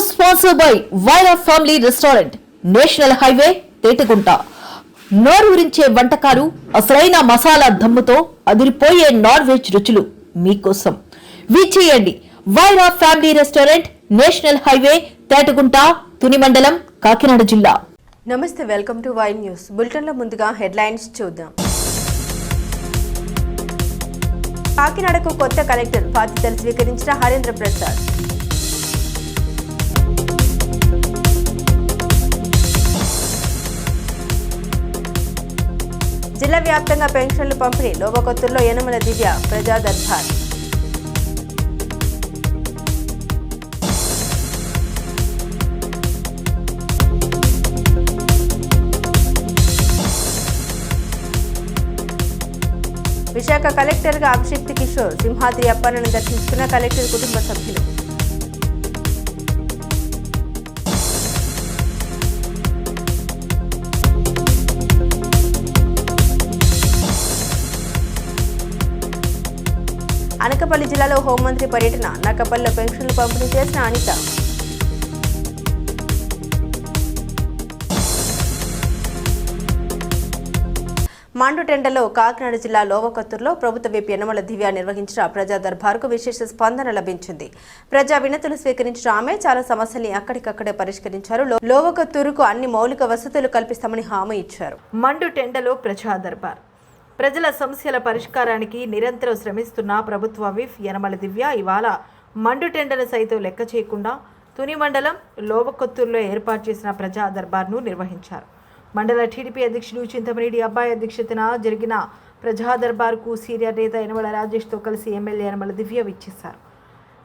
Sponsored by Vaira family restaurant, national highway, Tetagunta. నోరూరించే వంటకాలు, అసలైన మసాలా దమ్ముతో అదిరిపోయే నాన్ వెజ్ రుచులు మీకోసం. విచ్చేయండి Vaira family restaurant, national highway, Tetagunta, Tuni మండలం, కాకినాడ జిల్లా. నమస్తే, వెల్కమ్ టు వై న్యూస్. బులెటిన్లో ముందుగా హెడ్లైన్స్ చూద్దాం. కాకినాడకు కొత్త కలెక్టర్ బాధ్యతలు స్వీకరించిన హరేంద్ర ప్రసాద్. జిల్లా వ్యాప్తంగా పెన్షన్లు పంపిణీ, లోబకొత్తూరులో యనమల దివ్య ప్రజా దర్బార్. విశాఖ కలెక్టర్గా అభిషిక్త్ కిషోర్. సింహాద్రి అప్పన్నను దర్శించుకున్న కలెక్టర్ కుటుంబ సభ్యులు. అనకాపల్లి జిల్లాలో హోంమంత్రి పర్యటన. నక్కపల్లిలో పెన్షన్లు పంపిణీ చేసిన అనిత. మండుటెండలో కాకినాడ జిల్లా లోవకొత్తూరులో ప్రభుత్వ విప్ యనమల దివ్య నిర్వహించిన ప్రజా దర్బార్కు విశేష స్పందన లభించింది. ప్రజా వినతులు స్వీకరించిన ఆమె చాలా సమస్యల్ని అక్కడికక్కడే పరిష్కరించారు. లోవకొత్తూరుకు అన్ని మౌలిక వసతులు కల్పిస్తామని హామీ ఇచ్చారు. మండుటెండలో ప్రజా దర్బార్. ప్రజల సమస్యల పరిష్కారానికి నిరంతరం శ్రమిస్తున్న ప్రభుత్వ విప్ యనమల దివ్య ఇవాళ మండుటెండను సైతం లెక్క చేయకుండా తుని మండలం లోవకొత్తూరులో ఏర్పాటు చేసిన ప్రజా దర్బార్ను నిర్వహించారు. మండల టీడీపీ అధ్యక్షుడు చింతమనేని అబ్బాయి అధ్యక్షతన జరిగిన ప్రజా దర్బార్కు సీనియర్ నేత యనమల రాజేష్తో కలిసి ఎమ్మెల్యే యనమల దివ్య విచ్చేశారు.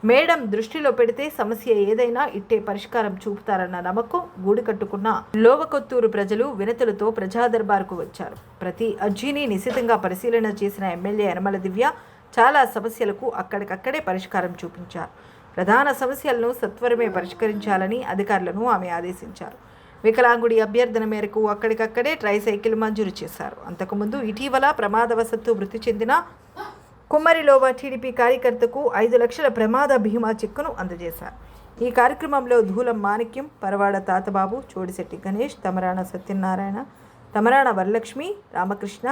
మేడం దృష్టిలో పెడితే సమస్య ఏదైనా ఇట్టే పరిష్కారం చూపుతారన్న నమ్మకం గూడు కట్టుకున్న లోవకొత్తూరు ప్రజలు వినతులతో ప్రజా దర్బార్కు వచ్చారు. ప్రతి అర్జీని నిశితంగా పరిశీలన చేసిన ఎమ్మెల్యే యనమల దివ్య చాలా సమస్యలకు అక్కడికక్కడే పరిష్కారం చూపించారు. ప్రధాన సమస్యలను సత్వరమే పరిష్కరించాలని అధికారులను ఆమె ఆదేశించారు. వికలాంగుడి అభ్యర్థన మేరకు అక్కడికక్కడే ట్రైసైకిల్ మంజూరు చేశారు. అంతకుముందు ఇటీవల ప్రమాదవశత్తు మృతి చెందిన కుమ్మరిలోవ టీడీపీ కార్యకర్తకు 5 లక్షల ప్రమాద బీమా చెక్కును అందజేశారు. ఈ కార్యక్రమంలో ధూలం మాణిక్యం, పరవాడ తాతబాబు, చోడిశెట్టి గణేష్, తమరాణ సత్యనారాయణ, తమరాణ వరలక్ష్మి, రామకృష్ణ,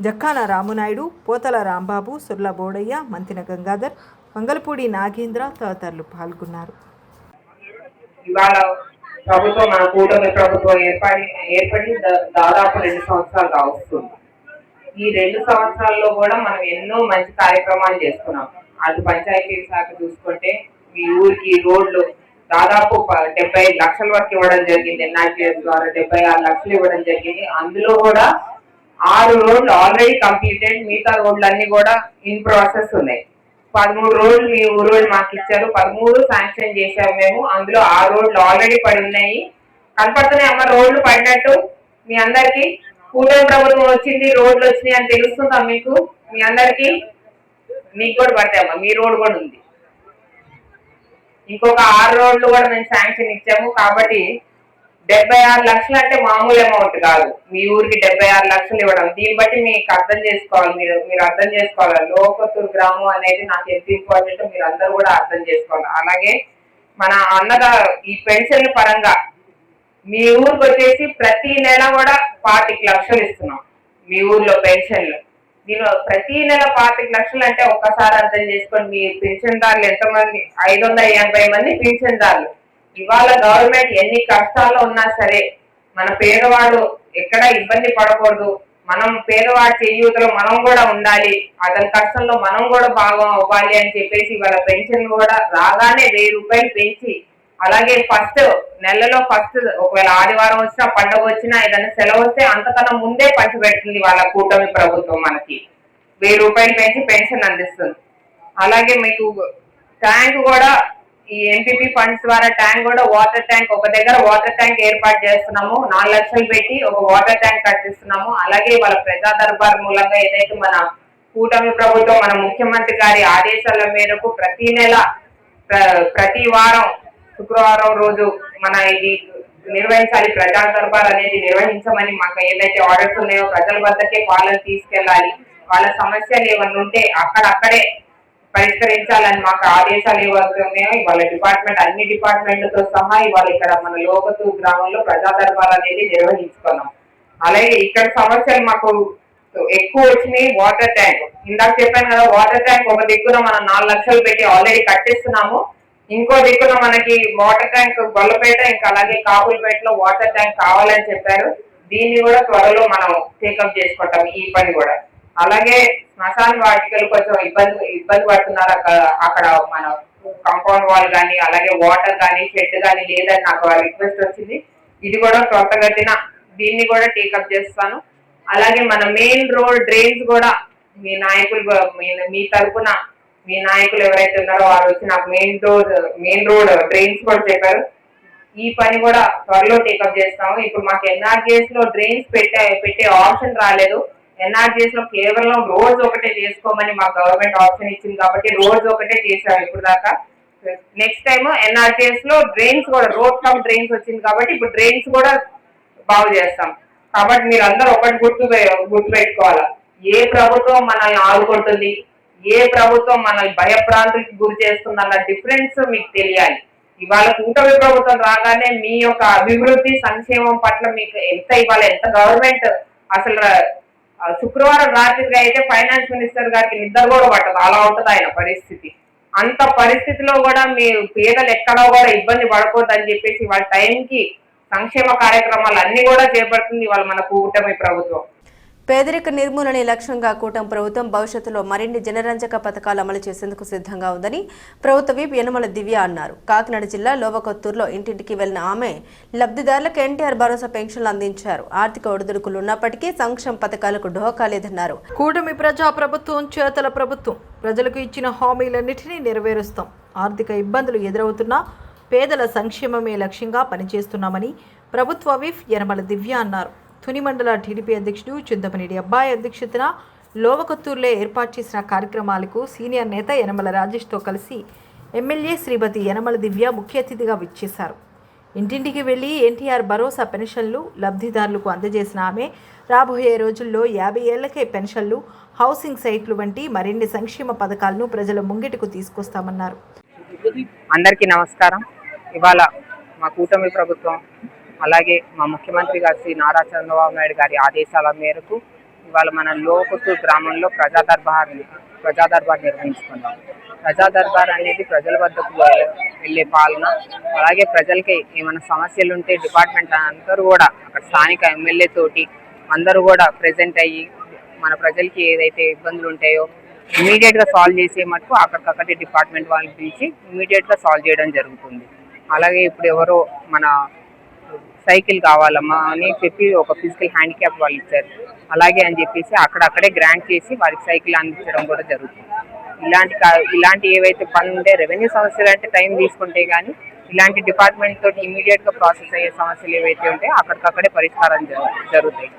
జక్కాన రామునాయుడు, పోతల రాంబాబు, సుర్ల బోడయ్య, మంతిన గంగాధర్, మంగళపూడి నాగేంద్ర తదితరులు పాల్గొన్నారు. ప్రభుత్వం మన కూటమి ప్రభుత్వం ఏర్పడి దాదాపు 2 సంవత్సరాలు కావస్తుంది. ఈ 2 సంవత్సరాల్లో కూడా మనం ఎన్నో మంచి కార్యక్రమాలు చేస్తున్నాం. అటు పంచాయతీ శాఖ చూసుకుంటే మీ ఊరికి రోడ్లు దాదాపు 75 లక్షల వరకు ఇవ్వడం జరిగింది. ఎన్ఆర్టీఎస్ ద్వారా 76 లక్షలు ఇవ్వడం జరిగింది. అందులో కూడా 6 రోడ్లు ఆల్రెడీ కంప్లీటెడ్, మిగతా రోడ్లు అన్ని కూడా ఇన్ ప్రాసెస్ ఉన్నాయి. 13 రోడ్లు మీ ఊరు మాకు ఇచ్చారు, 13 శాంక్షన్ చేశాము మేము. అందులో 6 రోడ్లు ఆల్రెడీ పడి ఉన్నాయి. కనపడుతున్నాయి అమ్మ రోడ్లు పడినట్టు మీ అందరికి. కూటమి ప్రభుత్వం వచ్చింది, రోడ్లు వచ్చినాయి అని తెలుస్తుందా మీకు? మీ అందరికి మీకు కూడా పడతాయమ్మా, మీ రోడ్ కూడా ఉంది. ఇంకొక 6 రోడ్లు కూడా మేము శాంక్షన్ ఇచ్చాము. కాబట్టి 76 లక్షలు అంటే మామూలు అమౌంట్ కాదు. మీ ఊరికి 76 లక్షలు ఇవ్వడం, దీన్ని బట్టి మీకు అర్థం చేసుకోవాలి. మీరు అర్థం చేసుకోవాలి. లోవకొత్తూరు గ్రామం అనేది నాకు ఎంత ఇంపార్టెంట్ మీరు అందరూ కూడా అర్థం చేసుకోవాలి. అలాగే మన అన్నగా ఈ పెన్షన్ల పరంగా మీ ఊరికి వచ్చేసి ప్రతి నెల కూడా 25 లక్షలు ఇస్తున్నాం. మీ ఊర్లో పెన్షన్లు దీనిలో ప్రతి నెల 25 లక్షలు అంటే ఒక్కసారి అర్థం చేసుకోండి. మీ పెన్షన్దారులు ఎంతమంది? 580 మంది పెన్షన్దారులు. ఇవాళ గవర్నమెంట్ ఎన్ని కష్టాల్లో ఉన్నా సరే మన పేదవాడు ఎక్కడ ఇబ్బంది పడకూడదు. మనం పేదవాడి చేయూతలో మనం కూడా ఉండాలి, అతని కష్టంలో మనం కూడా భాగం అవ్వాలి అని చెప్పేసి ఇవాళ పెన్షన్ కూడా రాగానే 1000 రూపాయలు పెంచి, అలాగే ఫస్ట్ నెలలో ఫస్ట్ ఒకవేళ ఆదివారం వచ్చినా పండుగ వచ్చినా ఏదైనా సెలవు వస్తే అంతకన్నా ముందే పంచిపెడుతుంది వాళ్ళ కూటమి ప్రభుత్వం. మనకి 1000 రూపాయలు పెంచి పెన్షన్ అందిస్తుంది. అలాగే మీకు ట్యాంక్ కూడా ఈ ఎంపీపీ ఫండ్స్ ద్వారా ట్యాంక్ కూడా వాటర్ ట్యాంక్ ఒక దగ్గర వాటర్ ట్యాంక్ ఏర్పాటు చేస్తున్నాము. 4 లక్షలు పెట్టి ఒక వాటర్ ట్యాంక్ కట్టిస్తున్నాము. అలాగే వాళ్ళ ప్రజా దర్బార్ మూలంగా ఏదైతే మన కూటమి ప్రభుత్వం మన ముఖ్యమంత్రి గారి ఆదేశాల మేరకు ప్రతి నెల ప్రతి వారం శుక్రవారం రోజు మన ఇది నిర్వహించాలి. ప్రజా దర్బార్ అనేది నిర్వహించమని మాకు ఏదైతే ఆర్డర్స్ ఉన్నాయో ప్రజల వద్దకే వాళ్ళని తీసుకెళ్ళాలి. వాళ్ళ సమస్యలు ఏమన్నా ఉంటే అక్కడక్కడే పరిష్కరించాలని మాకు ఆదేశాలు ఇవ్వతున్నాయో ఇవాళ డిపార్ట్మెంట్ అన్ని డిపార్ట్మెంట్లతో సహా ఇవాళ ఇక్కడ మన లోకతూరు గ్రామంలో ప్రజా దర్బార్ అనేది నిర్వహించుకున్నాం. అలాగే ఇక్కడ సమస్యలు మాకు ఎక్కువ వచ్చినాయి. వాటర్ ట్యాంక్ ఇందాక చెప్పాను కదా, వాటర్ ట్యాంక్ ఒక దిక్కున మనం 4 లక్షలు పెట్టి ఆల్రెడీ కట్టిస్తున్నాము. ఇంకో దిక్కున మనకి వాటర్ ట్యాంక్ గొల్లపేట ఇంకా అలాగే కాపులపేటలో వాటర్ ట్యాంక్ కావాలని చెప్పారు. దీన్ని కూడా త్వరలో మనం టేకప్ చేసుకుంటాం ఈ పని కూడా. అలాగే శ్మశాన వాటికలు కొంచెం ఇబ్బంది పడుతున్నారు. అక్కడ మన కాంపౌండ్ వాల్ కానీ అలాగే వాటర్ కానీ షెడ్ కానీ లేదని నాకు రిక్వెస్ట్ వచ్చింది. ఇది కూడా త్వరగతిన దీన్ని కూడా టేకప్ చేస్తాను. అలాగే మన మెయిన్ రోడ్ డ్రైన్స్ కూడా మీ నాయకులు మీ తరఫున మీ నాయకులు ఎవరైతే ఉన్నారో వారు వచ్చి నాకు మెయిన్ రోడ్ డ్రైన్స్ కూడా చెప్పారు. ఈ పని కూడా త్వరలో టేకప్ చేస్తాము. ఇప్పుడు మాకు ఎన్ఆర్జీఎస్ లో డ్రైన్స్ పెట్టే ఆప్షన్ రాలేదు. ఎన్ఆర్జీఎస్ లో కేవలం రోడ్స్ ఒకటే చేసుకోమని మాకు గవర్నమెంట్ ఆప్షన్ ఇచ్చింది కాబట్టి రోడ్స్ ఒకటే చేశాము ఇప్పుడు దాకా. నెక్స్ట్ టైం ఎన్ఆర్జీఎస్ లో డ్రైన్స్ కూడా రోడ్ కమ్ డ్రైన్స్ వచ్చింది కాబట్టి ఇప్పుడు డ్రైన్స్ కూడా బాగు చేస్తాం. కాబట్టి మీరు అందరూ ఒకటి గుర్తు పెట్టుకోవాలా, ఏ ప్రభుత్వం మనల్ని ఆదుకుంటుంది, ఏ ప్రభుత్వం మనల్ని భయప్రాంతులకు గురి చేస్తుంది అన్న డిఫరెన్స్ మీకు తెలియాలి. ఇవాళ కూటమి ప్రభుత్వం రాగానే మీ యొక్క అభివృద్ధి సంక్షేమం పట్ల మీకు ఎంత గవర్నమెంట్ అసలు శుక్రవారం రాత్రికి అయితే ఫైనాన్స్ మినిస్టర్ గారికి నిద్ర కూడా పట్టదు, అలా ఉంటుంది ఆయన పరిస్థితి. అంత పరిస్థితిలో కూడా మీ పేదలు ఎక్కడో కూడా ఇబ్బంది పడకూడదని చెప్పేసి వాళ్ళ టైంకి సంక్షేమ కార్యక్రమాలు అన్ని కూడా చేపడుతుంది ఇవాళ మన కూటమి ప్రభుత్వం. పేదరిక నిర్మూలనే లక్ష్యంగా కూటమి ప్రభుత్వం భవిష్యత్తులో మరిన్ని జనరంజక పథకాలు అమలు చేసేందుకు సిద్ధంగా ఉందని ప్రభుత్వ విప్ యనమల దివ్య అన్నారు. కాకినాడ జిల్లా లోవకొత్తూరులో ఇంటింటికి వెళ్లిన ఆమె లబ్ధిదారులకు ఎన్టీఆర్ భరోసా పెన్షన్లు అందించారు. ఆర్థిక ఒడిదుడుకులు ఉన్నప్పటికీ సంక్షేమ పథకాలకు ఢోకా లేదన్నారు. కూటమి ప్రజా ప్రభుత్వం చేతల ప్రభుత్వం, ప్రజలకు ఇచ్చిన హామీలన్నింటినీ నెరవేరుస్తాం. ఆర్థిక ఇబ్బందులు ఎదురవుతున్నా పేదల సంక్షేమమే లక్ష్యంగా పనిచేస్తున్నామని ప్రభుత్వ విప్ యనమల దివ్య అన్నారు. తుని మండల టీడీపీ అధ్యక్షుడు చింతమనేని అబ్బాయి అధ్యక్షతన లోవకొత్తూరులో ఏర్పాటు చేసిన కార్యక్రమాలకు సీనియర్ నేత యనమల రాజేష్తో కలిసి ఎమ్మెల్యే శ్రీమతి యనమల దివ్య ముఖ్య అతిథిగా విచ్చేశారు. ఇంటింటికి వెళ్లి ఎన్టీఆర్ భరోసా పెన్షన్లు లబ్ధిదారులకు అందజేసిన ఆమె రాబోయే రోజుల్లో 50 ఏళ్లకే పెన్షన్లు, హౌసింగ్ సైట్లు వంటి మరిన్ని సంక్షేమ పథకాలను ప్రజల ముంగిటకు తీసుకొస్తామన్నారు. అందరికీ నమస్కారం. ఇవాళ మా కూటమి ప్రభుత్వం అలాగే మా ముఖ్యమంత్రి గారు శ్రీ నారా చంద్రబాబు నాయుడు గారి ఆదేశాల మేరకు ఇవాళ మన లోకతూరు గ్రామంలో ప్రజా దర్బార్ నిర్వహించుకున్నాం. ప్రజా దర్బార్ అనేది ప్రజల వద్దకు వెళ్ళే పాలన. అలాగే ప్రజలకి ఏమైనా సమస్యలు ఉంటే డిపార్ట్మెంట్ అందరూ కూడా అక్కడ స్థానిక ఎమ్మెల్యే తోటి అందరూ కూడా ప్రెజెంట్ అయ్యి మన ప్రజలకి ఏదైతే ఇబ్బందులు ఉంటాయో ఇమీడియట్గా సాల్వ్ చేసే మటుకు అక్కడికక్కడే డిపార్ట్మెంట్ వాళ్ళని పిలిచి ఇమీడియట్గా సాల్వ్ చేయడం జరుగుతుంది. అలాగే ఇప్పుడు ఎవరో మన సైకిల్ కావాలమ్మా అని చెప్పి ఒక ఫిజికల్ హ్యాండిక్యాప్ వాళ్ళు ఇచ్చారు, అలాగే అని చెప్పేసి అక్కడక్కడే గ్రాంట్ చేసి వారికి సైకిల్ అందించడం కూడా జరుగుతుంది. ఇలాంటి ఏవైతే పనులు ఉంటే రెవెన్యూ సమస్యలు అంటే టైం తీసుకుంటే కానీ ఇలాంటి డిపార్ట్మెంట్ తోటి ఇమీడియట్గా ప్రాసెస్ అయ్యే సమస్యలు ఏవైతే ఉంటాయో అక్కడికక్కడే పరిష్కారం జరుగుతాయి.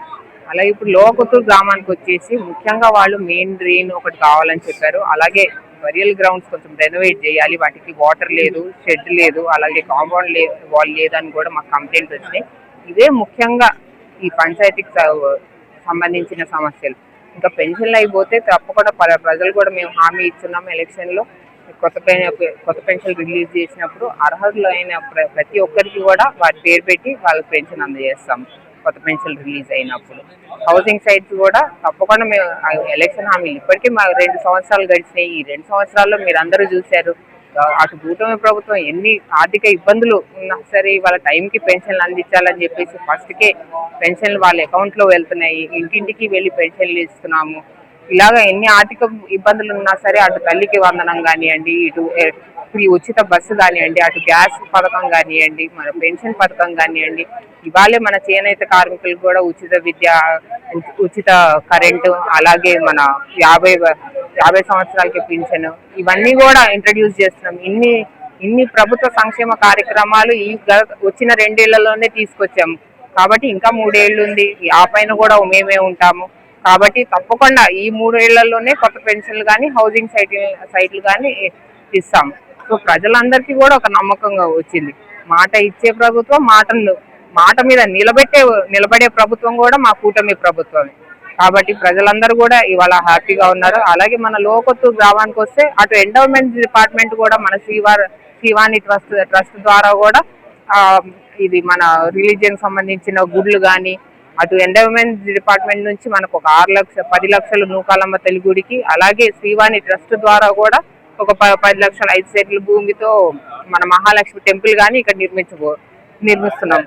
అలాగే ఇప్పుడు లోవకొత్తూరు గ్రామానికి వచ్చేసి ముఖ్యంగా వాళ్ళు మెయిన్ డ్రైన్ ఒకటి కావాలని చెప్పారు. అలాగే బరియల్ గ్రౌండ్స్ కొంచెం రెనోవేట్ చేయాలి, వాటికి వాటర్ లేదు, షెడ్ లేదు, అలాగే కాంపౌండ్ వాల్ లేదని కూడా మాకు కంప్లైంట్స్ వచ్చినాయి. ఇదే ముఖ్యంగా ఈ పంచాయతీకి సంబంధించిన సమస్యలు. ఇంకా పెన్షన్లు అయిపోతే తప్పకుండా ప్రజలు కూడా మేము హామీ ఇస్తున్నాము. ఎలక్షన్లో కొత్త పెన్షన్ రిలీజ్ చేసినప్పుడు అర్హులైన ప్రతి ఒక్కరికి కూడా వారి పేరు పెట్టి వాళ్ళకి పెన్షన్ అందజేస్తాము. కొత్త పెన్షన్ రిలీజ్ అయినప్పుడు హౌసింగ్ సైట్స్ కూడా తప్పకుండా మేము ఎలక్షన్ హామీలు ఇప్పటికీ మాకు 2 సంవత్సరాలు గడిచినాయి. ఈ 2 సంవత్సరాల్లో మీరు అందరూ చూశారు అటు కూటమి ప్రభుత్వం ఎన్ని ఆర్థిక ఇబ్బందులు ఉన్నా సరే వాళ్ళ టైంకి పెన్షన్లు అందించాలని చెప్పేసి ఫస్ట్కే పెన్షన్లు వాళ్ళ అకౌంట్లో వెళ్తున్నాయి. ఇంటింటికి వెళ్ళి పెన్షన్లు ఇస్తున్నాము. ఇలాగ ఎన్ని ఆర్థిక ఇబ్బందులు ఉన్నా సరే అటు తల్లికి వందనం కానివ్వండి, ఇటు ఫ్రీ ఉచిత బస్సు కానివ్వండి, అటు గ్యాస్ పథకం కానివ్వండి, మన పెన్షన్ పథకం కానివ్వండి, ఇవాళే మన చేనేత కార్మికులకు కూడా ఉచిత విద్య, ఉచిత కరెంటు, అలాగే మన 50 సంవత్సరాలకి పింఛన్, ఇవన్నీ కూడా ఇంట్రడ్యూస్ చేస్తున్నాం. ఇన్ని ప్రభుత్వ సంక్షేమ కార్యక్రమాలు వచ్చిన 2 ఏళ్లలోనే తీసుకొచ్చాము. కాబట్టి ఇంకా 3 ఏళ్ళు ఉంది, ఆ పైన కూడా మేమే ఉంటాము. కాబట్టి తప్పకుండా ఈ 3 ఏళ్లలోనే కొత్త పెన్షన్లు కానీ హౌసింగ్ సైట్లు కానీ ఇస్తాము. సో ప్రజలందరికీ కూడా ఒక నమ్మకంగా వచ్చింది. మాట ఇచ్చే ప్రభుత్వం, మాట మీద నిలబడే ప్రభుత్వం కూడా మా కూటమి ప్రభుత్వమే. కాబట్టి ప్రజలందరూ కూడా ఇవాళ హ్యాపీగా ఉన్నారు. అలాగే మన లోకొత్తూరు గ్రామానికి వస్తే అటు ఎండోమెంట్ డిపార్ట్మెంట్ కూడా మన శ్రీవాణి ట్రస్ట్ ద్వారా కూడా ఇది మన రిలీజియన్ సంబంధించిన గుడ్లు కానీ అటు ఎండోమెంట్ డిపార్ట్మెంట్ నుంచి మనకు ఒక 10 లక్షలు నూకాలమ్మ తల్లి గుడికి, అలాగే శ్రీవాణి ట్రస్ట్ ద్వారా కూడా ఒక 10 లక్షల 5 సెంట్ల భూమితో మన మహాలక్ష్మి టెంపుల్ కానీ ఇక్కడ నిర్మిస్తున్నాం.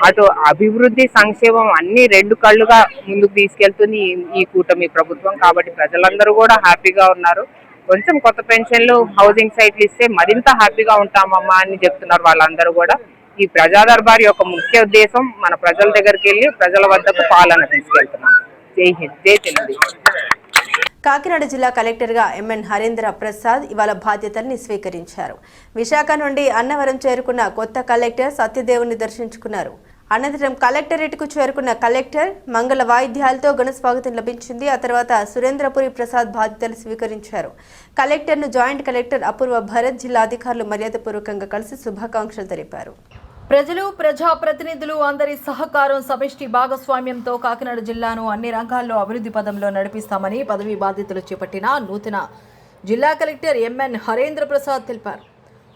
అటు అభివృద్ధి సంక్షేమం అన్ని 2 కళ్ళుగా ముందుకు తీసుకెళ్తుంది ఈ కూటమి ప్రభుత్వం. కాబట్టి ప్రజలందరూ కూడా హ్యాపీగా ఉన్నారు. కొంచెం కొత్త పెన్షన్లు, హౌసింగ్ సైట్లు ఇస్తే మరింత హ్యాపీగా ఉంటామమ్మా అని చెప్తున్నారు వాళ్ళందరూ కూడా. ఈ ప్రజా దర్బార్ యొక్క ముఖ్య ఉద్దేశం మన ప్రజల దగ్గరికి వెళ్ళి ప్రజల వద్దకు పాలన తీసుకెళ్తున్నాం. జై హింద్, జై తెలుగుదేశం. కాకినాడ జిల్లా కలెక్టర్గా ఎంఎన్ హరేంద్ర ప్రసాద్ ఇవాళ బాధ్యతల్ని స్వీకరించారు. విశాఖ నుండి అన్నవరం చేరుకున్న కొత్త కలెక్టర్ సత్యదేవుని దర్శించుకున్నారు. అనంతరం కలెక్టరేట్కు చేరుకున్న కలెక్టర్ మంగళ వాయిద్యాలతో ఘన స్వాగతం లభించింది. ఆ తర్వాత సురేంద్రపురి ప్రసాద్ బాధ్యతలు స్వీకరించారు. కలెక్టర్ను జాయింట్ కలెక్టర్ అపూర్వ భరత్, జిల్లా అధికారులు మర్యాదపూర్వకంగా కలిసి శుభాకాంక్షలు తెలిపారు. ప్రజలు, ప్రజాప్రతినిధులు అందరి సహకారం, సమిష్టి భాగస్వామ్యంతో కాకినాడ జిల్లాను అన్ని రంగాల్లో అభివృద్ధి పదంలో నడిపిస్తామని పదవి బాధ్యతలు చేపట్టిన నూతన జిల్లా కలెక్టర్ ఎంఎన్ హరేంద్ర ప్రసాద్ తెలిపారు.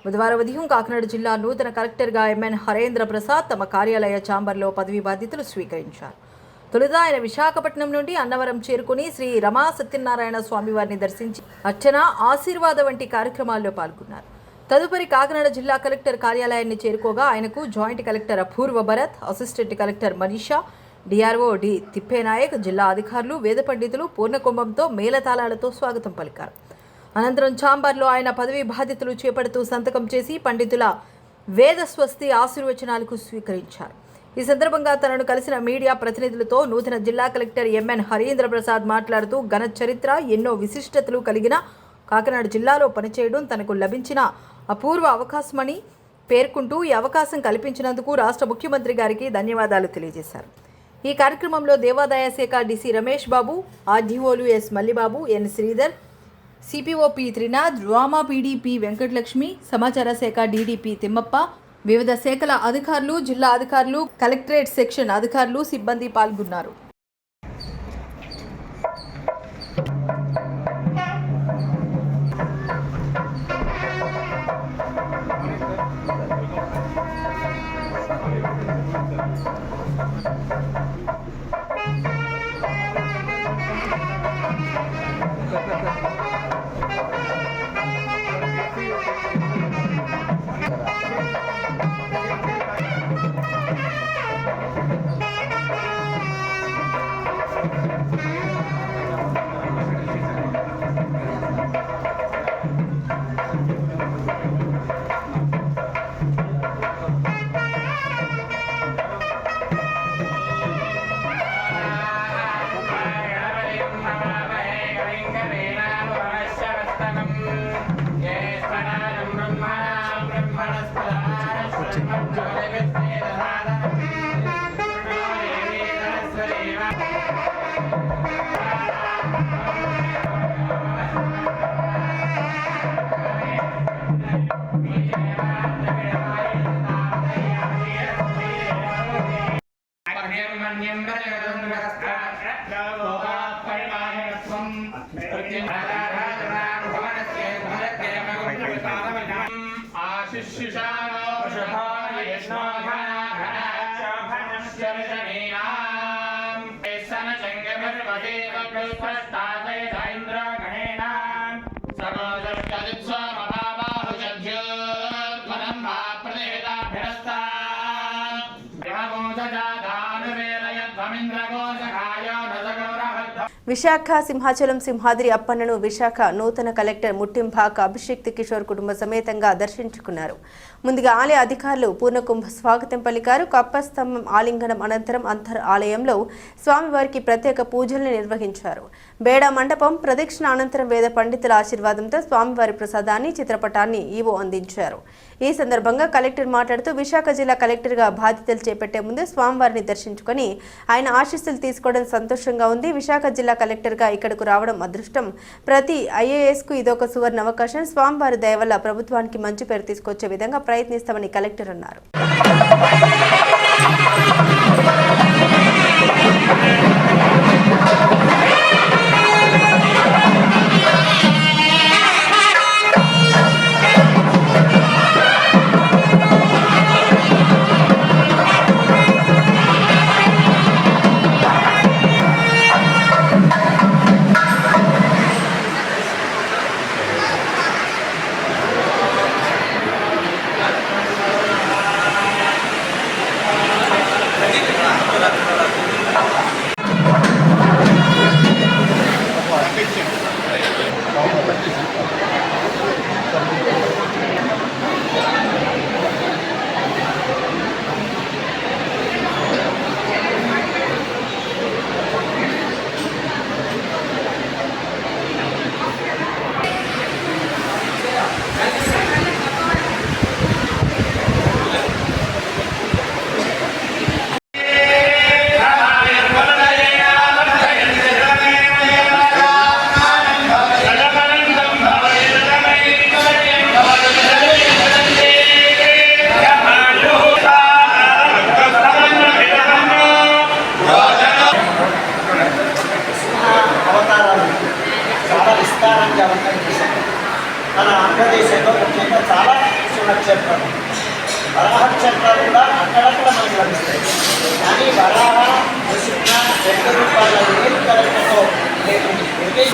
బుధవారం ఉదయం కాకినాడ జిల్లా నూతన కలెక్టర్గా ఎంఎన్ హరేంద్ర ప్రసాద్ తమ కార్యాలయ ఛాంబర్లో పదవి బాధ్యతలు స్వీకరించారు. తొలుత ఆయన విశాఖపట్నం నుండి అన్నవరం చేరుకుని శ్రీ రమా సత్యనారాయణ స్వామివారిని దర్శించి అర్చన, ఆశీర్వాద వంటి కార్యక్రమాల్లో పాల్గొన్నారు. తదుపరి కాకినాడ జిల్లా కలెక్టర్ కార్యాలయాన్ని చేరుకోగా ఆయనకు joint collector Apoorva Bharat, assistant collector Manisha, DRO D Thippenayak, జిల్లా అధికారులు, వేద పండితులు పూర్ణకుంభంతో మేళతాళాలతో స్వాగతం పలికారు. అనంతరం ఛాంబర్లో ఆయన పదవి బాధ్యతలు చేపడుతూ సంతకం చేసి పండితుల వేద స్వస్తి ఆశీర్వచనాలకు స్వీకరించారు. ఈ సందర్భంగా తనను కలిసిన మీడియా ప్రతినిధులతో నూతన జిల్లా కలెక్టర్ ఎంఎన్ హరీంద్ర ప్రసాద్ మాట్లాడుతూ ఘన చరిత్ర, ఎన్నో విశిష్టతలు కలిగిన కాకినాడ జిల్లాలో పనిచేయడం తనకు లభించిన అపూర్వ అవకాశమని పేర్కొంటూ ఈ అవకాశం కల్పించినందుకు రాష్ట్ర ముఖ్యమంత్రి గారికి ధన్యవాదాలు తెలియజేశారు. ఈ కార్యక్రమంలో దేవాదాయ శాఖ డీసీ రమేష్ బాబు, ఆర్డీఓలు S Mallibabu, N Sridhar, CPO P Trinath, డ్రామా పీడీపీ వెంకటలక్ష్మి, సమాచార శాఖ డీడీపీ తిమ్మప్ప, వివిధ శాఖల అధికారులు, జిల్లా అధికారులు, కలెక్టరేట్ సెక్షన్ అధికారులు, సిబ్బంది పాల్గొన్నారు. విశాఖ సింహాచలం సింహాద్రి అప్పన్నను విశాఖ నూతన కలెక్టర్ ముట్టింపాక అభిషేక్ కిషోర్ కుటుంబ సమేతంగా దర్శించుకున్నారు. ముందుగా ఆలయ అధికారులు పూర్ణకుంభ స్వాగతం పలికారు. కప్పస్తంభం ఆలింగనం అనంతరం అంతర్ ఆలయంలో స్వామివారికి ప్రత్యేక పూజలను నిర్వహించారు. బేడ మండపం ప్రదక్షిణ అనంతరం వేద పండితుల ఆశీర్వాదంతో స్వామివారి ప్రసాదాన్ని, చిత్రపటాన్ని ఈవో అందించారు. ఈ సందర్భంగా కలెక్టర్ మాట్లాడుతూ విశాఖ జిల్లా కలెక్టర్గా బాధ్యతలు చేపట్టే ముందు స్వామివారిని దర్శించుకొని ఆయన ఆశీస్సులు తీసుకోవడం సంతోషంగా ఉంది. విశాఖ జిల్లా కలెక్టర్గా ఇక్కడకు రావడం అదృష్టం. ప్రతి ఐఏఎస్కు ఇదొక సువర్ణ అవకాశం. స్వామివారి దయ వల్ల ప్రభుత్వానికి మంచి పేరు తీసుకొచ్చే విధంగా ప్రయత్నిస్తామని కలెక్టర్ అన్నారు.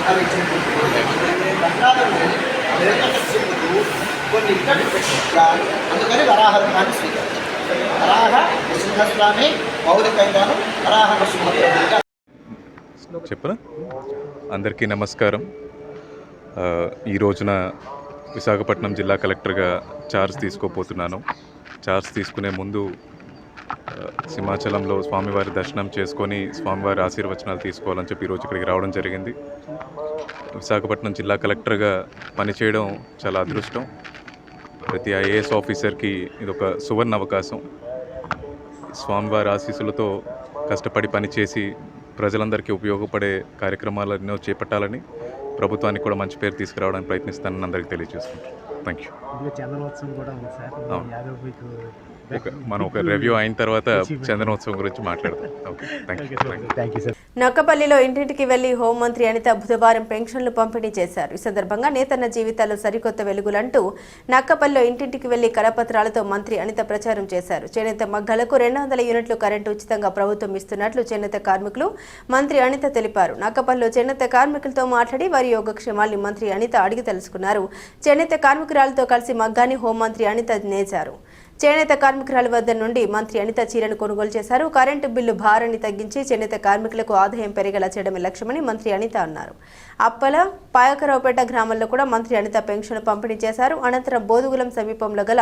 అవి ఇచ్చినటువంటి బంగారం హిరణ్యకశిపుకు కొన్ని ఇక్కడి పెట్టారు. అందుకని వరాహ రూపాన్ని స్వీకరించారు. వరాహ నృసింహస్వామి మౌలికంగాను వరాహ నృసింహ చెప్పనా. అందరికీ నమస్కారం. ఈ రోజున విశాఖపట్నం జిల్లా కలెక్టర్గా ఛార్జ్ తీసుకోపోతున్నాను. ఛార్జ్ తీసుకునే ముందు సింహాచలంలో స్వామివారి దర్శనం చేసుకొని స్వామివారి ఆశీర్వచనాలు తీసుకోవాలని చెప్పి ఈరోజు ఇక్కడికి రావడం జరిగింది. విశాఖపట్నం జిల్లా కలెక్టర్గా పనిచేయడం చాలా అదృష్టం. ప్రతి ఐఏఎస్ ఆఫీసర్కి ఇదొక సువర్ణ అవకాశం. స్వామివారి ఆశీస్సులతో కష్టపడి పనిచేసి ప్రజలందరికీ ఉపయోగపడే కార్యక్రమాలు ఎన్నో చేపట్టాలని, ప్రభుత్వానికి కూడా మంచి పేరు తీసుకురావడానికి ప్రయత్నిస్తానని అందరికీ తెలియజేస్తున్నాను. Thank you. మనం ఒక రివ్యూ అయిన తర్వాత చందనోత్సవం గురించి మాట్లాడదాం. Okay, thank you. నక్కపల్లిలో ఇంటింటికి వెళ్లి హోంమంత్రి అనిత బుధవారం పెన్షన్లు పంపిణీ చేశారు. ఈ సందర్భంగా నేతన్న జీవితాల్లో సరికొత్త వెలుగులంటూ నక్కపల్లిలో ఇంటింటికి వెళ్లి కరపత్రాలతో మంత్రి అనిత ప్రచారం చేశారు. చేనేత మగ్గలకు 200 యూనిట్లు కరెంటు ఉచితంగా ప్రభుత్వం ఇస్తున్నట్లు చేనేత కార్మికులు మంత్రి అనిత తెలిపారు. నక్కపల్లిలో చేనేత కార్మికులతో మాట్లాడి వారి యోగక్షేమాల్ని మంత్రి అనిత అడిగి తెలుసుకున్నారు. చేనేత కార్మికురాలతో కలిసి మగ్గాన్ని హోంమంత్రి అనిత నేర్చారు. చేనేత కార్మికురాల వద్ద నుండి మంత్రి అనిత చీరను కొనుగోలు చేశారు. కరెంటు బిల్లు భారాన్ని తగ్గించి చేనేత కార్మికులకు ఆదాయం పెరిగేలా చేయడమే లక్ష్యమని మంత్రి అనిత అన్నారు. అప్పల పాయకరావుపేట గ్రామంలో కూడా మంత్రి అనిత పెన్షన్ పంపిణీ చేశారు. అనంతరం బోదుగులం సమీపంలో గల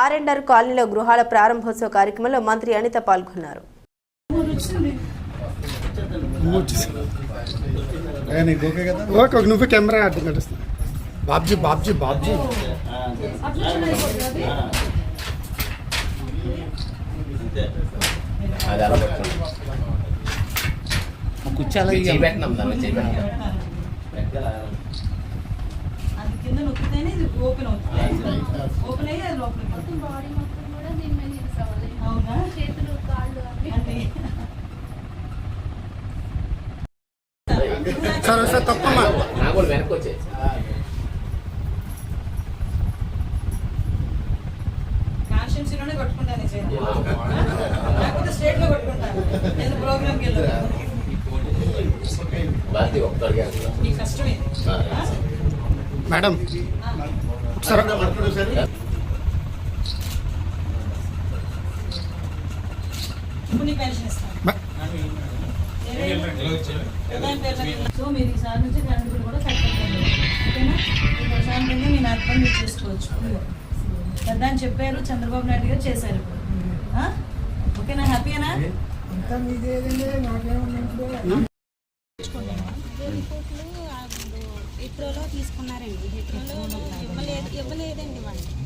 R&R కాలనీలో గృహాల ప్రారంభోత్సవ కార్యక్రమంలో మంత్రి అనిత పాల్గొన్నారు. నువ్వు కెమెరా బాబ్జీ బాబ్జీ బాబ్జీ కూర్చోాలి కింద నొక్కితేనే ఇది ఓపెన్ అవుతుంది. ఓపెన్ అయ్యి అది లోపల మొత్తం బాడీ మొత్తం కూడా దీని మీద యూస్ అవ్వాలి. అవునా? చేతులు కాళ్ళు అన్ని సరే సార్ తప్పమ్మా. వెనక్కి వచ్చేసి కాన్స్టిట్యూన్సీలోనే కొట్టుకుంటాను లేకపోతే స్టేట్ లో కొట్టుకుంటాను. నేను ప్రోగ్రామ్కి వెళ్ళాను. ఈ కష్టమే మేడం ఒకసారి ఇప్పుడు పెన్షన్ ఇస్తాను. సో మీరు ఈసారి నుంచి కరెంట్ బిల్ కూడా కట్టండి. ఓకేనా? ఈ ప్రశాంతంగా మీ నాటకం మీరు చేసుకోవచ్చు. పెద్ద అని చెప్పారు, చంద్రబాబు నాయుడు గారు చేశారు. ఓకేనా? హ్యాపీనా? హెట్రోలో తీసుకున్నారండి. హెట్రోలో ఇవ్వలేదండి.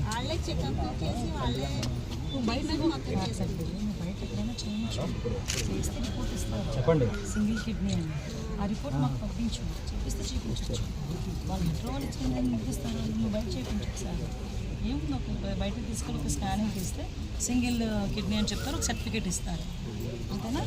వాళ్ళే చెకప్ చేసి వాళ్ళే బయట మొత్తం చేశారు. బయట ఎక్కడైనా చేస్తే రిపోర్ట్ ఇస్తారు. చెప్పండి. సింగిల్ కిడ్నీ అని ఆ రిపోర్ట్ మాకు పంపించు, చూపిస్తే చూపించవచ్చు. వాళ్ళు హెట్రోలు ఇచ్చిందని ముగిస్తారు, నువ్వు బయట చేయించు సార్. ఏముంది, ఒక బయట తీసుకొని ఒక స్కానింగ్ తీస్తే సింగిల్ కిడ్నీ అని చెప్తారు, ఒక సర్టిఫికేట్ ఇస్తారు. అంతేనా?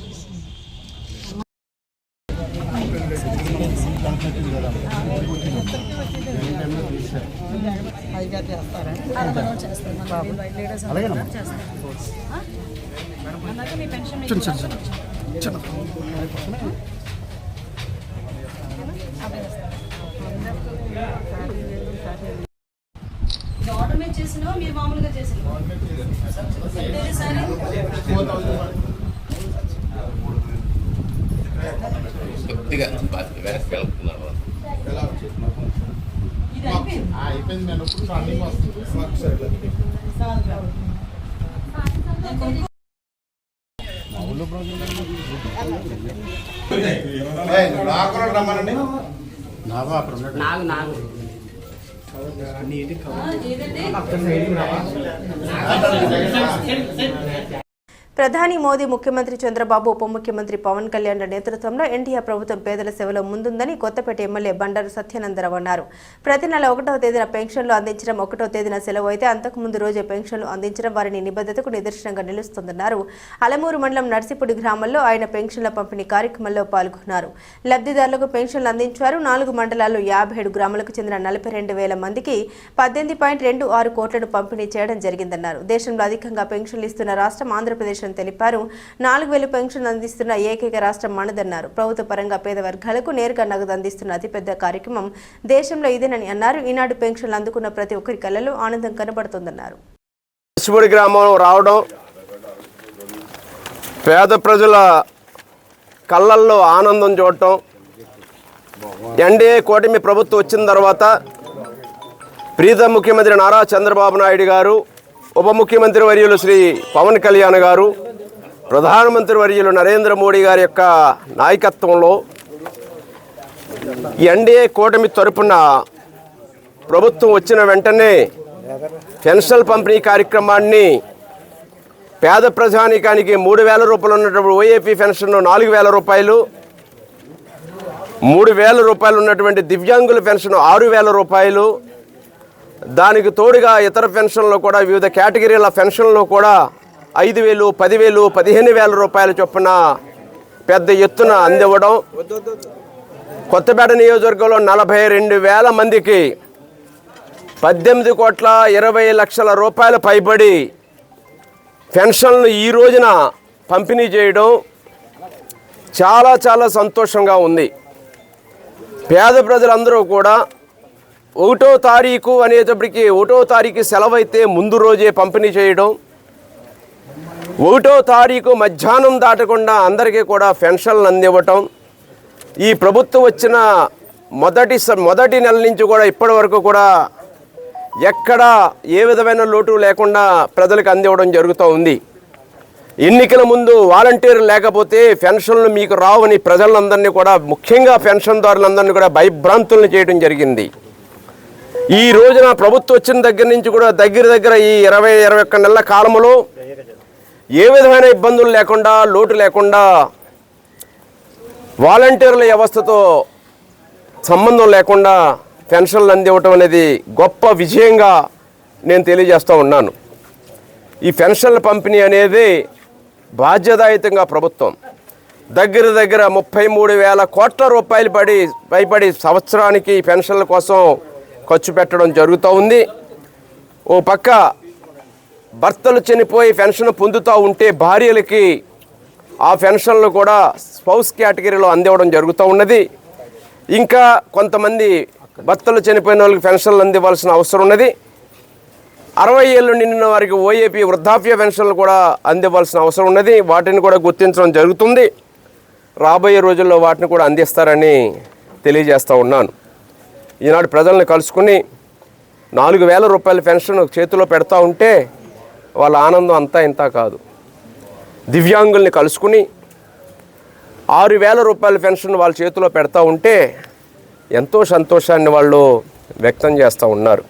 మీ పెన్షన్ ఆర్డర్ మీద చేసినా మీరు మామూలుగా చేసిన కొద్దిగా వెనక్కి వెళ్తున్నారు. ఇది అయిపోయింది. ప్రధాని మోదీ, ముఖ్యమంత్రి చంద్రబాబు, ఉప ముఖ్యమంత్రి పవన్ కళ్యాణ్ల నేతృత్వంలో ఎన్టీఆర్ ప్రభుత్వం పేదల సేవలో ముందుందని కొత్తపేట ఎమ్మెల్యే బండారు సత్యానందరావు అన్నారు. ప్రతి నెల 1వ తేదీన పెన్షన్లు అందించడం, 1వ తేదీన సెలవు అయితే అంతకుముందు రోజే పెన్షన్లు అందించడం వారిని నిబద్ధతకు నిదర్శనంగా నిలుస్తుందన్నారు. అలమూరు మండలం నర్సిపూడి గ్రామంలో ఆయన పెన్షన్ల పంపిణీ కార్యక్రమంలో పాల్గొన్నారు. లబ్ధిదారులకు పెన్షన్లు అందించారు. 4 మండలాల్లో 57 గ్రామాలకు చెందిన 42,000 మందికి 18.26 కోట్లను పంపిణీ చేయడం జరిగిందన్నారు. దేశంలో అధికంగా పెన్షన్లు ఇస్తున్న రాష్ట్రం ఆంధ్రప్రదేశ్ సుదర్శన్ తెలిపారు. 4000 పెన్షన్ అందిస్తున్న ఏకైక రాష్ట్రం మనదన్నారు. ప్రభుత్వ పరంగా పేద వర్గాలకు నేరుగా నగదు అందిస్తున్న అతిపెద్ద కార్యక్రమం దేశంలో ఇదేనని అన్నారు. ఈనాడు పెన్షన్లు అందుకున్న ప్రతి ఒక్కరి కళ్ళలో ఆనందం కనబడుతోందన్నారు. పసుపుడి గ్రామం రావడం, పేద ప్రజల కళ్ళల్లో ఆనందం చూడటం, ఎన్డీఏ కూటమి ప్రభుత్వం వచ్చిన తర్వాత ప్రీతం ముఖ్యమంత్రి నారా చంద్రబాబు నాయుడు గారు, ఉప ముఖ్యమంత్రి వర్యులు శ్రీ పవన్ కళ్యాణ్ గారు, ప్రధానమంత్రి వర్యులు నరేంద్ర మోడీ గారి యొక్క నాయకత్వంలో ఎన్డీఏ కూటమి తరపున ప్రభుత్వం వచ్చిన వెంటనే పెన్షన్ పంపిణీ కార్యక్రమాన్ని పేద ప్రజానీకానికి 3000 రూపాయలు ఉన్నటువంటి ఓఏపీ పెన్షన్ 4000 రూపాయలు, 3000 రూపాయలు ఉన్నటువంటి దివ్యాంగుల పెన్షన్ 6000 రూపాయలు, దానికి తోడుగా ఇతర పెన్షన్లు కూడా వివిధ కేటగిరీల పెన్షన్లు కూడా 5000, 10,000, 15,000 రూపాయల చొప్పున పెద్ద ఎత్తున అందివ్వడం. కొత్తపేట నియోజకవర్గంలో 42,000 మందికి 18,20,00,000 రూపాయల పైబడి పెన్షన్లు ఈ రోజున పంపిణీ చేయడం చాలా చాలా సంతోషంగా ఉంది. పేద ప్రజలందరూ కూడా 1వ తారీఖు అనేటప్పటికీ 1వ తారీఖు సెలవు అయితే ముందు రోజే పంపిణీ చేయడం, 1వ తారీఖు మధ్యాహ్నం దాటకుండా అందరికీ కూడా పెన్షన్లు అందివ్వటం, ఈ ప్రభుత్వం వచ్చిన మొదటి నెల నుంచి కూడా ఇప్పటి వరకు కూడా ఎక్కడా ఏ విధమైన లోటు లేకుండా ప్రజలకు అందివ్వడం జరుగుతూ ఉంది. ఎన్నికల ముందు వాలంటీర్లు లేకపోతే పెన్షన్లు మీకు రావని ప్రజలందరినీ కూడా, ముఖ్యంగా పెన్షన్దారులందరినీ కూడా భయభ్రాంతులను చేయడం జరిగింది. ఈ రోజున ప్రభుత్వం వచ్చిన దగ్గర నుంచి కూడా దగ్గర ఈ 20-21 నెలల కాలంలో ఏ విధమైన ఇబ్బందులు లేకుండా, లోటు లేకుండా వాలంటీర్ల వ్యవస్థతో సంబంధం లేకుండా పెన్షన్లు అందివ్వటం అనేది గొప్ప విజయంగా నేను తెలియజేస్తూ ఉన్నాను. ఈ పెన్షన్ల పంపిణీ అనేది బాధ్యతాయుతంగా ప్రభుత్వం దగ్గర 33,000 కోట్ల రూపాయలు పైబడి సంవత్సరానికి పెన్షన్ల కోసం ఖర్చు పెట్టడం జరుగుతూ ఉంది. ఓ పక్క భర్తలు చనిపోయి పెన్షన్ పొందుతూ ఉంటే భార్యలకి ఆ పెన్షన్లు కూడా స్పౌస్ కేటగిరీలో అందివ్వడం జరుగుతూ ఉన్నది. ఇంకా కొంతమంది భర్తలు చనిపోయిన వాళ్ళకి పెన్షన్లు అందివ్వాల్సిన అవసరం ఉన్నది. 60 ఏళ్ళు నిండిన వారికి ఓఏపీ వృద్ధాప్య పెన్షన్లు కూడా అందివ్వాల్సిన అవసరం ఉన్నది. వాటిని కూడా గుర్తించడం జరుగుతుంది. రాబోయే రోజుల్లో వాటిని కూడా అందిస్తారని తెలియజేస్తూ ఉన్నాను. ఈనాడు ప్రజలను కలుసుకుని 4,000 రూపాయల పెన్షన్ చేతిలో పెడతా ఉంటే వాళ్ళ ఆనందం అంతా ఇంత కాదు. దివ్యాంగుల్ని కలుసుకుని 6,000 రూపాయల పెన్షన్ వాళ్ళ చేతిలో పెడతా ఉంటే ఎంతో సంతోషాన్ని వాళ్ళు వ్యక్తం చేస్తూ ఉన్నారు.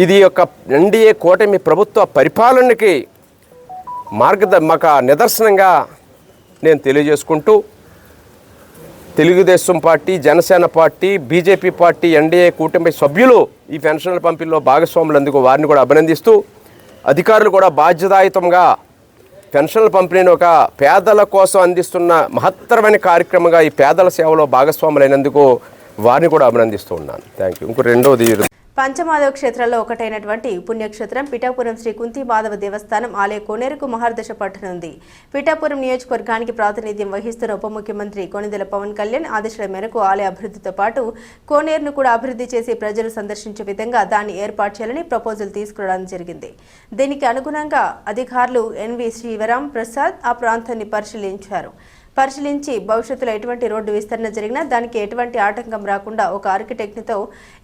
ఇది యొక్క ఎన్డీఏ కూటమి ప్రభుత్వ పరిపాలనకి నిదర్శనంగా నేను తెలియజేసుకుంటూ, Telugu Desam party, Janasena party, BJP party, NDA కూటమి సభ్యులు ఈ పెన్షన్ల పంపిణీలో భాగస్వాములందుకు వారిని కూడా అభినందిస్తూ, అధికారులు కూడా బాధ్యతాయుతంగా పెన్షన్ల పంపిణీని ఒక పేదల కోసం అందిస్తున్న మహత్తరమైన కార్యక్రమంగా ఈ పేదల సేవలో భాగస్వాములైనందుకు వారిని కూడా అభినందిస్తూ ఉన్నాను. Thank you. ఇంకో రెండవది, పంచమాధవ క్షేత్రాల్లో ఒకటైనటువంటి పుణ్యక్షేత్రం పిఠాపురం శ్రీ కుంతి మాధవ దేవస్థానం ఆలయ కోనేరుకు మహర్దశ పట్టనుంది. పిఠాపురం నియోజకవర్గానికి ప్రాతినిధ్యం వహిస్తున్న ఉప ముఖ్యమంత్రి కొణిదెల పవన్ కళ్యాణ్ ఆదేశాల మేరకు ఆలయ అభివృద్ధితో పాటు కోనేరును కూడా అభివృద్ధి చేసి ప్రజలు సందర్శించే విధంగా దాన్ని ఏర్పాటు చేయాలని ప్రపోజల్ తీసుకురావడం జరిగింది. దీనికి అనుగుణంగా అధికారులు ఎన్వి శివరాం ప్రసాద్ ఆ ప్రాంతాన్ని పరిశీలించి భవిష్యత్తులో ఎటువంటి రోడ్డు విస్తరణ జరిగినా దానికి ఎటువంటి ఆటంకం రాకుండా ఒక ఆర్కిటెక్ట్తో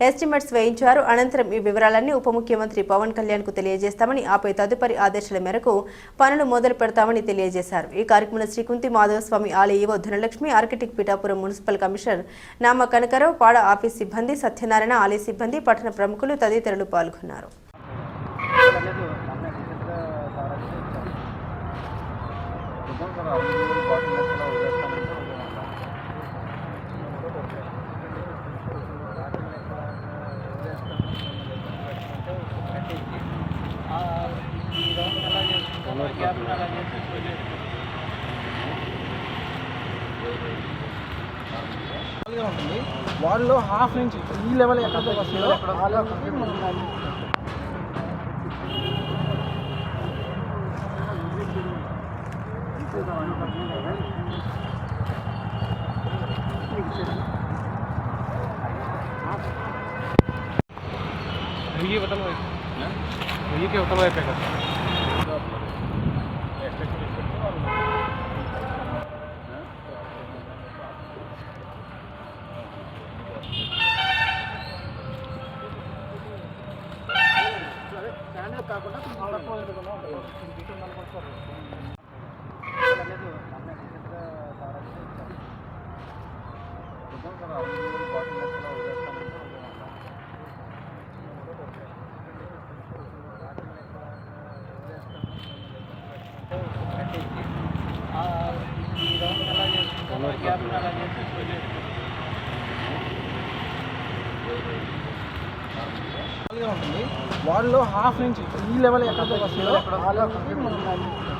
ఎస్టిమేట్స్ వేయించారు. అనంతరం ఈ వివరాలన్నీ ఉప ముఖ్యమంత్రి పవన్ కళ్యాణ్కు తెలియజేస్తామని, ఆపై తదుపరి ఆదేశాల మేరకు పనులు మొదలు పెడతామని తెలియజేశారు. ఈ కార్యక్రమంలో శ్రీ కుంతి మాధవస్వామి ఆలయ EO Dhanalakshmi, architect Pithapuram municipal commissioner నామ కనకరావు, పాడ ఆఫీస్ సిబ్బంది, సత్యనారాయణ, ఆలయ సిబ్బంది, పట్టణ ప్రముఖులు తదితరులు పాల్గొన్నారు. ఉంటుంది వాళ్ళు హాఫ్ నుంచి ఈ లెవెల్ ఎక్కడ వస్తుందో ఆ లెవెల్కి మనం ఉంటుంది. వాళ్ళు హాఫ్ నుంచి ఈ లెవెల్ ఎక్కడ వస్తుందో ఆ లెవెల్కి మనం కాకుండా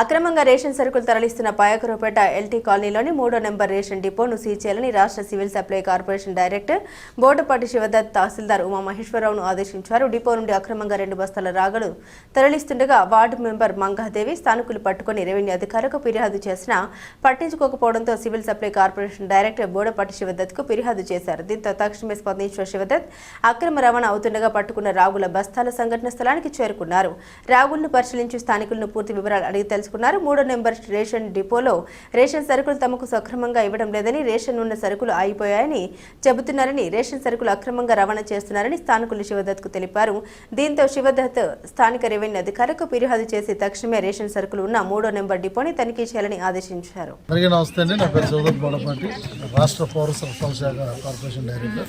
అక్రమంగా రేషన్ సరుకులు తరలిస్తున్న పాయకరపేట ఎల్టీ కాలనీలోని 3వ నెంబర్ రేషన్ డిపోను సీజ్ చేయాలని రాష్ట్ర civil supply corporation director Botapati Sivadatt తహసీల్దార్ ఉమామహేశ్వరరావును ఆదేశించారు. డిపో నుండి అక్రమంగా 2 బస్తాల రాగలు తరలిస్తుండగా వార్డు మెంబర్ మంగాదేవి స్థానికులు పట్టుకుని రెవెన్యూ అధికారులకు ఫిర్యాదు చేసినా పట్టించుకోకపోవడంతో civil supply corporation director Bodapati శివదత్కు ఫిర్యాదు చేశారు. దీంతో తక్షణమే స్పందించిన శివదత్ అక్రమ రవాణా అవుతుండగా పట్టుకున్న రాగుల బస్తాల సంఘటన స్థలానికి చేరుకున్నారు. రాగులను పరిశీలించి స్థానికులను పూర్తి వివరాలు అడిగి తెలుసుకున్నారు. 3వ నెంబర్ రేషన్ డిపోలో రేషన్ సరుకులు తమకు సక్రమంగా ఇవ్వడం లేదని, రేషన్ ఉన్న సరుకులు ఆగిపోయాయని చెబుతున్నారని, రేషన్ సరుకులు అక్రమంగా రవాణా చేస్తున్నారని స్థానికులు శివదత్కు తెలిపారు. దీంతో శివదత్ స్థానిక రెవెన్యూ అధికారులకు ఫిర్యాదు చేసి తక్షణమే రేషన్ సరుకులు ఉన్న 3వ నెంబర్ డిపోని తనిఖీ చేయాలని ఆదేశించారు. నమస్తే అండి, నా పేరు శివదత్ బోడపాటి, రాష్ట్ర పౌర సరఫరాల శాఖ కార్పొరేషన్ డైరెక్టర్.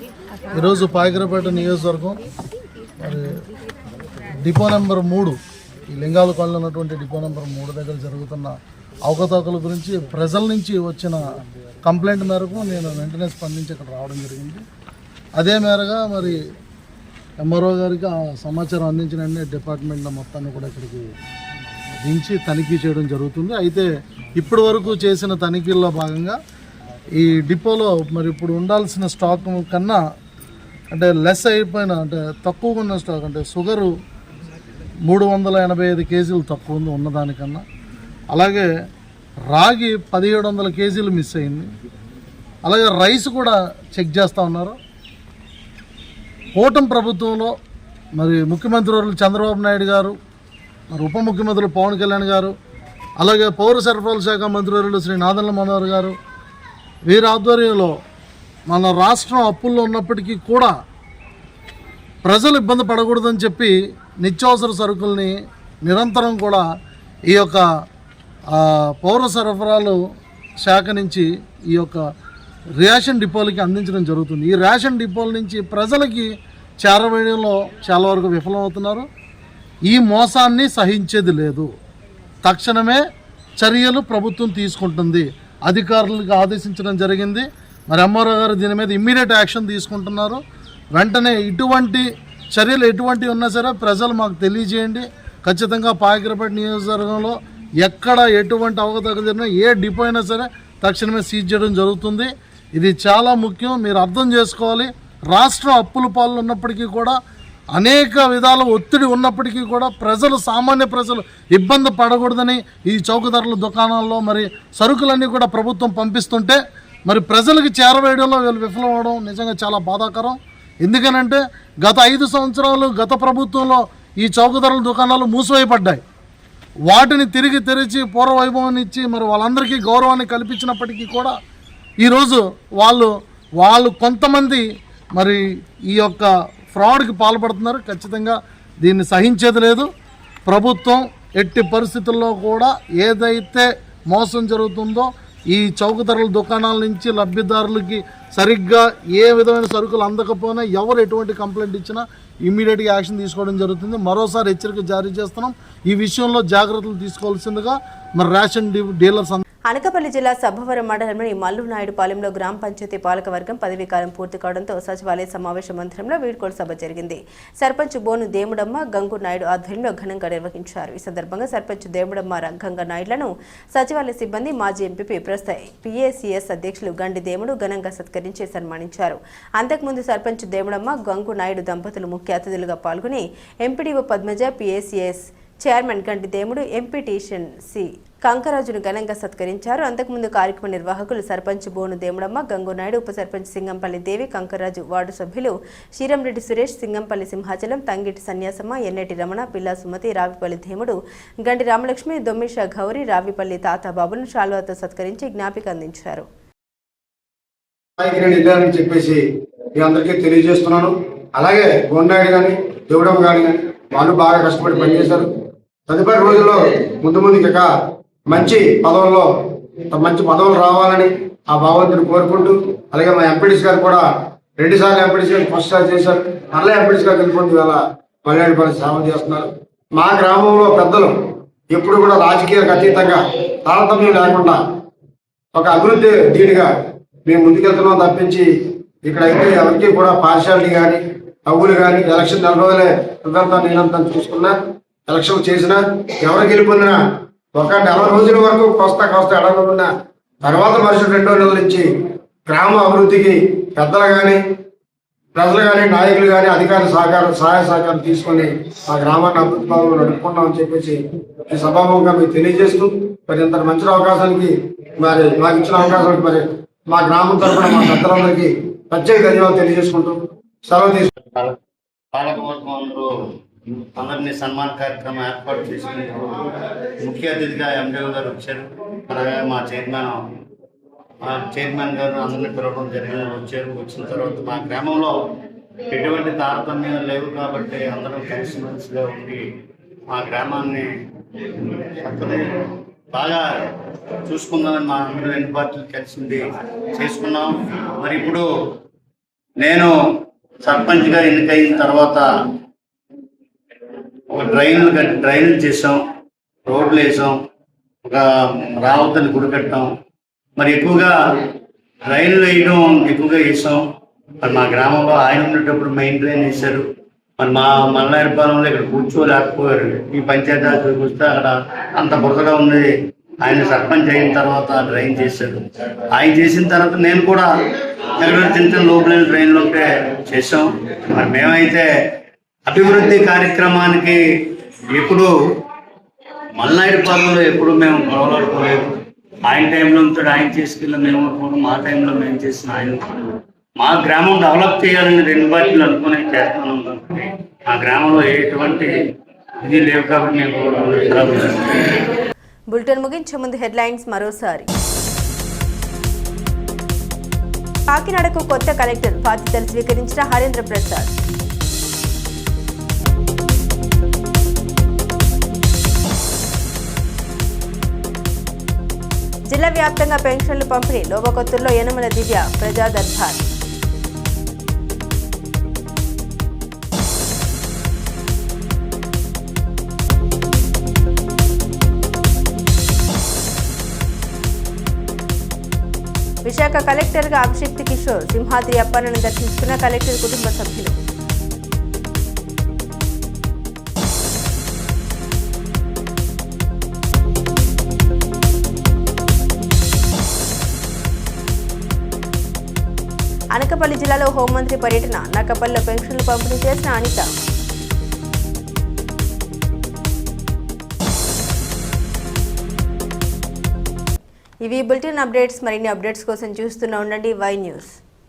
ఈరోజు పాయకరపేట నియోజకవర్గం మరి డిపో నెంబర్ 3 ఈ లింగాల కాలనీలో ఉన్నటువంటి డిపో నెంబర్ 3 దగ్గర జరుగుతున్న అవకతవకల గురించి ప్రజల నుంచి వచ్చిన కంప్లైంట్ మేరకు నేను వెంటనే స్పందించి ఇక్కడ రావడం జరిగింది. అదే మేరగా మరి ఎంఆర్ఓ గారికి ఆ సమాచారం అందించిన వెంటనే డిపార్ట్మెంట్ మొత్తాన్ని కూడా ఇక్కడికి దించి తనిఖీ చేయడం జరుగుతుంది. అయితే ఇప్పటి వరకు చేసిన తనిఖీల్లో భాగంగా ఈ డిపోలో మరి ఇప్పుడు ఉండాల్సిన స్టాక్ కన్నా అంటే లెస్ అయిపోయిన అంటే తక్కువగా ఉన్న స్టాక్ అంటే షుగరు 385 కేజీలు తక్కువ ఉంది ఉన్నదానికన్నా. అలాగే రాగి 1700 కేజీలు మిస్ అయింది. అలాగే రైస్ కూడా చెక్ చేస్తూ ఉన్నారు. కూటమి ప్రభుత్వంలో మరి ముఖ్యమంత్రి చంద్రబాబు నాయుడు గారు, మరి ఉప ముఖ్యమంత్రులు పవన్ కళ్యాణ్ గారు, అలాగే పౌర సరఫరాల శాఖ మంత్రివర్యులు శ్రీ నాదెండ్ల మనోహర్ గారు వీరి ఆధ్వర్యంలో మన రాష్ట్రం అప్పుల్లో ఉన్నప్పటికీ కూడా ప్రజలు ఇబ్బంది పడకూడదని చెప్పి నిత్యావసర సరుకుల్ని నిరంతరం కూడా ఈ యొక్క పౌర సరఫరాలు శాఖ నుంచి ఈ యొక్క రేషన్ డిపోలకి అందించడం జరుగుతుంది. ఈ రేషన్ డిపోల నుంచి ప్రజలకి చేరవేయడంలో చాలా వరకు విఫలమవుతున్నారు. ఈ మోసాన్ని సహించేది లేదు. తక్షణమే చర్యలు ప్రభుత్వం తీసుకుంటుంది. అధికారులకు ఆదేశించడం జరిగింది. మరి ఎంఆర్ఓ గారు దీని మీద ఇమ్మీడియట్ యాక్షన్ తీసుకుంటున్నారు. వెంటనే ఇటువంటి చర్యలు ఎటువంటివి ఉన్నా సరే ప్రజలు మాకు తెలియజేయండి. ఖచ్చితంగా పాయకరపేట నియోజకవర్గంలో ఎక్కడ ఎటువంటి అవకతవకలు జరిగినా ఏ డిపో అయినా సరే తక్షణమే సీజ్ చేయడం జరుగుతుంది. ఇది చాలా ముఖ్యం, మీరు అర్థం చేసుకోవాలి. రాష్ట్రం అప్పుల పాలు ఉన్నప్పటికీ కూడా అనేక విధాల ఒత్తిడి ఉన్నప్పటికీ కూడా ప్రజలు సామాన్య ప్రజలు ఇబ్బంది పడకూడదని ఈ చౌకధరల దుకాణాల్లో మరి సరుకులన్నీ కూడా ప్రభుత్వం పంపిస్తుంటే మరి ప్రజలకు చేరవేయడంలో వీళ్ళు విఫలం అవడం నిజంగా చాలా బాధాకరం. ఎందుకనంటే గత 5 సంవత్సరాలు గత ప్రభుత్వంలో ఈ చౌకధరల దుకాణాలు మూసివేయబడ్డాయి. వాటిని తిరిగి తెరిచి పూర్వవైభవాన్ని ఇచ్చి మరి వాళ్ళందరికీ గౌరవాన్ని కల్పించినప్పటికీ కూడా ఈరోజు వాళ్ళు కొంతమంది మరి ఈ యొక్క ఫ్రాడ్కి పాల్పడుతున్నారు. ఖచ్చితంగా దీన్ని సహించేది లేదు. ప్రభుత్వం ఎట్టి పరిస్థితుల్లో కూడా ఏదైతే మోసం జరుగుతుందో ఈ చౌక ధరల దుకాణాల నుంచి లబ్ధిదారులకి సరిగ్గా ఏ విధమైన సరుకులు అందకపోయినా ఎవరు ఎటువంటి కంప్లైంట్ ఇచ్చినా ఇమ్మీడియట్గా యాక్షన్ తీసుకోవడం జరుగుతుంది. మరోసారి హెచ్చరిక జారీ చేస్తున్నాం. ఈ విషయంలో జాగ్రత్తలు తీసుకోవాల్సిందిగా మరి రేషన్ డీలర్స్ అనకాపల్లి జిల్లా సబ్బవరం మండలంలోని మల్లునాయుడుపాలెంలో గ్రామ పంచాయతీ పాలకవర్గం పదవీకాలం పూర్తి కావడంతో సచివాలయ సమావేశ మందిరంలో వీడ్కోలు సభ జరిగింది. సర్పంచ్ బోను దేముడమ్మ గంగు నాయుడు ఆధ్వర్యంలో ఘనంగా నిర్వహించారు. ఈ సందర్భంగా సర్పంచ్ దేముడమ్మ గంగ నాయుడులను సచివాలయ సిబ్బంది, మాజీ ఎంపీపీ ప్రస్తుత PACS అధ్యక్షులు గండి దేముడు ఘనంగా సత్కరించి సన్మానించారు. అంతకుముందు సర్పంచ్ దేముడమ్మ గంగు నాయుడు దంపతులు ముఖ్య అతిథులుగా పాల్గొని ఎంపీడీఓ పద్మజ, PACS చైర్మన్ గండి దేముడు, ఎంపీటీషన్ సి కంకరాజును ఘనంగా సత్కరించారు. అంతకుముందు కార్యక్రమ నిర్వాహకులు సర్పంచ్ బోను దేముడమ్మ, గంగునాయుడు, ఉప సర్పంచ్ సింగంపల్లి దేవి, కంకరాజు, వార్డు సభ్యులు శ్రీరంరెడ్డి సురేష్, సింగంపల్లి సింహాచలం, తంగిటి సన్యాసమ్మ, ఎన్నటి రమణ, పిల్లా సుమతి, రావిపల్లి దేముడు, గండి రామలక్ష్మి, దొమ్మిష గౌరి, రావిపల్లి తాతాబాబును శాల్వాతో సత్కరించి జ్ఞాపిక అందించారు. చెప్పేసి మీ అందరికీ తెలియజేస్తున్నాను. అలాగే గోన్నాయుడు కానీ దేవుడమ్మ కానీ వాళ్ళు బాగా కష్టపడి పనిచేశారు. తదుపరి రోజుల్లో ముందుగా మంచి పదవులు రావాలని ఆ భగవంతుని కోరుకుంటూ, అలాగే మా ఎంపీడీస్ గారు కూడా 2 సార్లు ఎంపీడీస్ గారు ఫస్ట్ సార్ చేశారు. మళ్ళీ ఎంపీడీస్ గారు గెలుపుకుంటూ ఇవాళ మల్లాడిపల్లి సేవ చేస్తున్నారు. మా గ్రామంలో పెద్దలు ఎప్పుడు కూడా రాజకీయాలకు అతీతంగా తారతమ్యం లేకుండా ఒక అభివృద్ధి దీనిగా మేము ముందుకెళ్తున్నాం తప్పించి ఇక్కడైతే ఎవరికి కూడా పార్షాలిటీ కానీ అవ్వులు కానీ ఎలక్షన్ 4 రోజులే నేనంతా చూసుకున్నా, ఎలక్షన్ చేసినా ఎవరు గెలుపొందినా ఒక 40 రోజుల వరకు కోస్తా ఎడగకుండా తర్వాత మరుసటి 2 నెలల నుంచి గ్రామ అభివృద్ధికి పెద్దలు కానీ ప్రజలు కానీ నాయకులు కానీ అధికారుల సహాయ సహకారం తీసుకొని ఆ గ్రామాన్ని అభివృద్ధి భాగంలో నడుపుకుంటామని చెప్పేసి ఈ సభాముఖంగా మీకు తెలియజేస్తూ మరి ఇంత మంచి అవకాశానికి మరి మాకు ఇచ్చిన అవకాశానికి మరి మా గ్రామం తరఫున మా పెద్దలందరికీ ప్రత్యేక ధన్యవాదాలు తెలియజేసుకుంటూ సెలవు తీసుకుంటాం. పాలకవర్గంలో అందరినీ సన్మాన కార్యక్రమం ఏర్పాటు చేసినందుకు ముఖ్య అతిథిగా ఎండిఓ గారు వచ్చారు. అలాగే మా చైర్మన్ గారు అందరినీ పిలవడం జరిగింది. వచ్చిన తర్వాత మా గ్రామంలో ఎటువంటి తారతమ్యాలు లేవు కాబట్టి అందరం కలిసిమెలిసిగా ఉండి మా గ్రామాన్ని బాగా చూసుకుందామని మా అందరూ 2 పార్టీలు కలిసింది చేసుకున్నాం. మరి ఇప్పుడు నేను సర్పంచ్గా ఎన్నికైన తర్వాత ఒక డ్రైన్లు చేసాం, రోడ్లు వేసాం, ఒక రావతని గుడి కట్టాం. మరి ఎక్కువగా డ్రైన్లు వేయడం ఎక్కువగా వేసాం. మరి మా గ్రామంలో ఆయన ఉండేటప్పుడు మెయిన్ డ్రైన్ వేశారు. మరి మా మల్లాడిపాలెంలో ఇక్కడ కూర్చోలేకపోయారు. ఈ పంచాయతీ ఆఫీస్కి వస్తే అక్కడ అంత బురదగా ఉంది. ఆయన సర్పంచ్ అయిన తర్వాత డ్రైన్ చేశారు. ఆయన చేసిన తర్వాత నేను కూడా ఎక్కడ చిన్న లోపల డ్రైన్లోకే చేసాం. మరి మేమైతే అభివృద్ధి కార్యక్రమానికి ఎప్పుడు మల్లాడిపాలెంలో ఎప్పుడు మేము గొడవలాడుకోలేదు. ఆయన టైంలో ఉంటాడు, ఆయన చేసుకెళ్ళి మేము అనుకోవడం, మా టైంలో మేము చేసిన ఆయన మా గ్రామం డెవలప్ చేయాలని 2 పార్టీలు అనుకుని చేస్తున్నాం. మా గ్రామంలో ఎటువంటి ఇది లేవు కాబట్టి మేము బులెటిన్ ముగించే ముందు హెడ్లైన్స్ మరోసారి. కాకినాడకు కొత్త కలెక్టర్ బాధ్యతలు స్వీకరించిన హరేంద్ర ప్రసాద్. జిల్లా వ్యాప్తంగా పెన్షన్లు పంపిణీ, లోబకొత్తూరులో యనమల దివ్య ప్రజా దర్బార్. విశాఖ కలెక్టర్గా అభిషిక్త్ కిషోర్, సింహాద్రి అప్పన్నను దర్శించుకున్న కలెక్టర్ కుటుంబ సభ్యులు. అనకాపల్లి జిల్లాలో హోంమంత్రి పర్యటన, నక్కపల్లిలో పెన్షన్లు పంపిణీ చేసిన అనిత. ఇవి బులెటిన్ అప్డేట్స్. మరిన్ని అప్డేట్స్ కోసం చూస్తూనే ఉండండి వై న్యూస్.